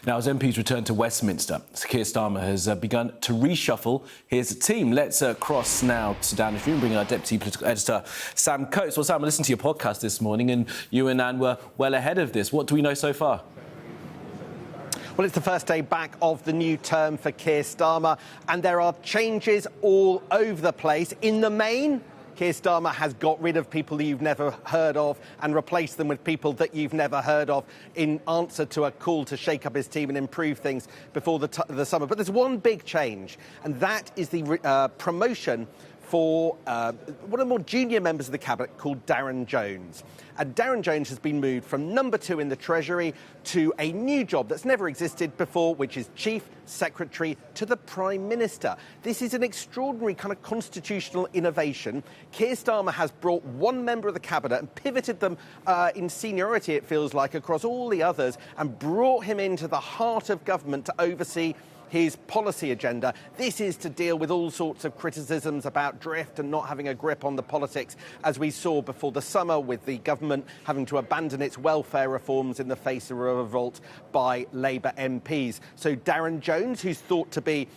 Now, as MPs return to Westminster, Keir Starmer has begun to reshuffle his team. Let's cross now to Downing Street and bring in our Deputy Political Editor, Sam Coates. Well, Sam, I listened to your podcast this morning and you and Anne were well ahead of this. What do we know so far? Well, it's the first day back of the new term for Keir Starmer, and there are changes all over the place. In the main, Keir Starmer has got rid of people that you've never heard of and replaced them with people that you've never heard of in answer to a call to shake up his team and improve things before the summer. But there's one big change, and that is the promotion for one of the more junior members of the Cabinet called Darren Jones. And Darren Jones has been moved from number 2 in the Treasury to a new job that's never existed before, which is Chief Secretary to the Prime Minister. This is an extraordinary kind of constitutional innovation. Keir Starmer has brought one member of the Cabinet and pivoted them in seniority, it feels like, across all the others, and brought him into the heart of government to oversee his policy agenda. This is to deal with all sorts of criticisms about drift and not having a grip on the politics, as we saw before the summer with the government having to abandon its welfare reforms in the face of a revolt by Labour MPs. So Darren Jones, who's thought to be,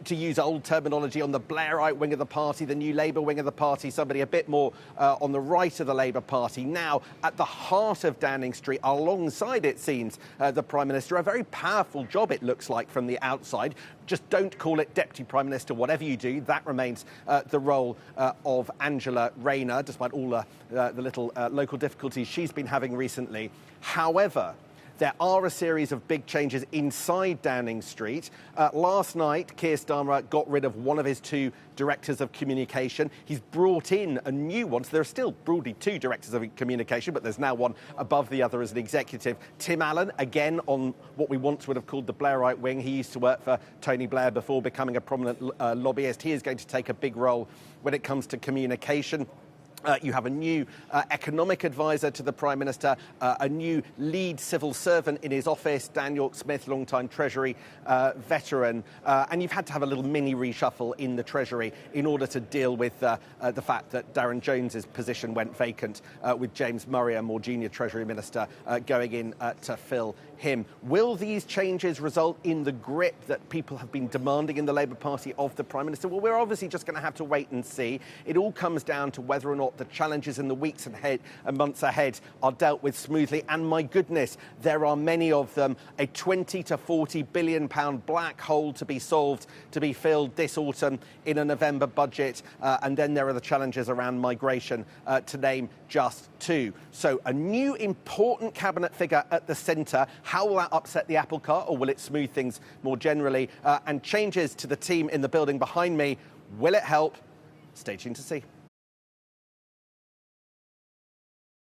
to use old terminology, on the Blairite wing of the party, the new Labour wing of the party, somebody a bit more on the right of the Labour Party, now at the heart of Downing Street, alongside, it seems, the Prime Minister. A very powerful job, it looks like, from the outside. Just don't call it Deputy Prime Minister, whatever you do. That remains the role of Angela Rayner, despite all the little local difficulties she's been having recently. However, there are a series of big changes inside Downing Street. Last night, Keir Starmer got rid of one of his 2 directors of communication. He's brought in a new one. So there are still broadly 2 directors of communication, but there's now one above the other as an executive. Tim Allen, again, on what we once would have called the Blairite wing. He used to work for Tony Blair before becoming a prominent lobbyist. He is going to take a big role when it comes to communication. You have a new economic advisor to the Prime Minister, a new lead civil servant in his office, Dan York-Smith, long-time Treasury veteran. And you've had to have a little mini reshuffle in the Treasury in order to deal with the fact that Darren Jones's position went vacant, with James Murray, a more junior Treasury Minister, going in to fill him. Will these changes result in the grip that people have been demanding in the Labour Party of the Prime Minister? Well, we're obviously just going to have to wait and see. It all comes down to whether or not the challenges in the weeks and months ahead are dealt with smoothly. And my goodness, there are many of them. A 20 to 40 billion pound black hole to be solved, to be filled this autumn in a November budget. And then there are the challenges around migration, to name just 2. So a new important cabinet figure at the centre. How will that upset the apple cart, or will it smooth things more generally? And changes to the team in the building behind me. Will it help? Stay tuned to see.